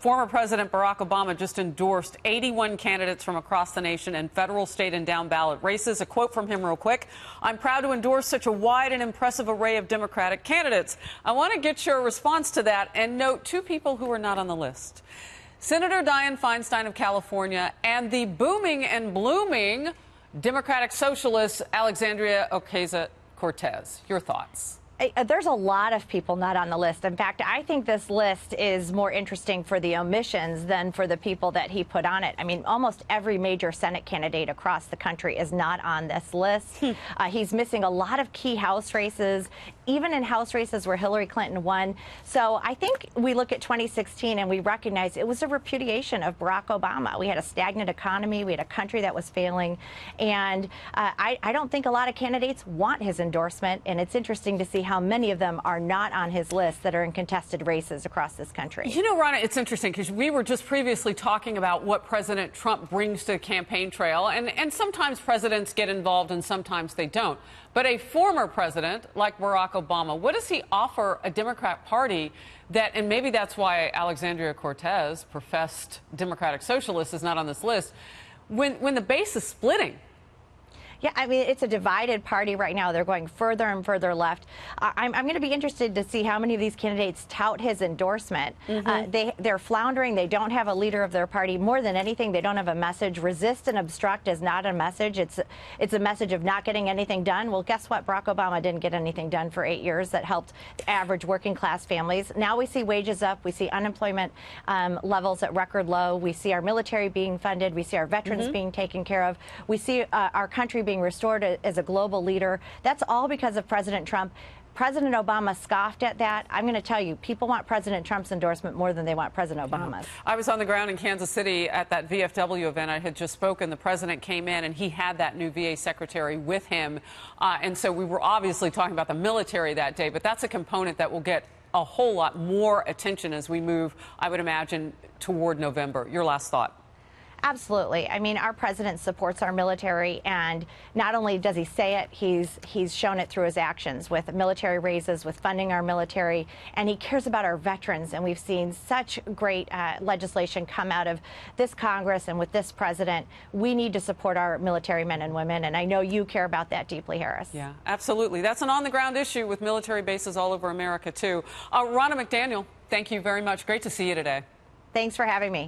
Former President Barack Obama just endorsed 81 candidates from across the nation in federal, state, and down ballot races. A quote from him real quick: "I'm proud to endorse such a wide and impressive array of Democratic candidates." I want to get your response to that and note two people who are not on the list. Senator Dianne Feinstein of California and the booming and blooming Democratic socialist Alexandria Ocasio-Cortez. Your thoughts? There's a lot of people not on the list. In fact, I think this list is more interesting for the omissions than for the people that he put on it. I mean, almost every major Senate candidate across the country is not on this list. He's missing a lot of key House races, even in House races where Hillary Clinton won. So I think we look at 2016 and we recognize it was a repudiation of Barack Obama. We had a stagnant economy. We had a country that was failing. And I don't think a lot of candidates want his endorsement. And it's interesting to see how many of them are not on his list that are in contested races across this country. You know, Ronna, it's interesting because we were just previously talking about what President Trump brings to the campaign trail. And sometimes presidents get involved and sometimes they don't. But a former president like Barack Obama, what does he offer a Democrat Party that, and maybe that's why Alexandria Cortez, professed Democratic socialist, is not on this list, when the base is splitting? Yeah, I mean, it's a divided party right now. They're going further and further left. I'm going to be interested to see how many of these candidates tout his endorsement. They're floundering. They don't have a leader of their party. More than anything, they don't have a message. Resist and obstruct is not a message. It's a message of not getting anything done. Well, guess what? Barack Obama didn't get anything done for 8 years that helped average working class families. Now we see wages up. We see unemployment levels at record low. We see our military being funded. We see our veterans being taken care of. We see our country being restored as a global leader. That's all because of President Trump. President Obama scoffed at that. I'm going to tell you, people want President Trump's endorsement more than they want President Obama's. I was on the ground in Kansas City at that VFW event. I had just spoken. The president came in and he had that new VA secretary with him. And so we were obviously talking about the military that day, but that's a component that will get a whole lot more attention as we move, I would imagine, toward November. Your last thought? Absolutely. I mean, our president supports our military, and not only does he say it, he's shown it through his actions with military raises, with funding our military, and he cares about our veterans. And we've seen such great legislation come out of this Congress and with this president. We need to support our military men and women, and I know you care about that deeply, Harris. Yeah, absolutely. That's an on-the-ground issue with military bases all over America, too. Ronna McDaniel, thank you very much. Great to see you today. Thanks for having me.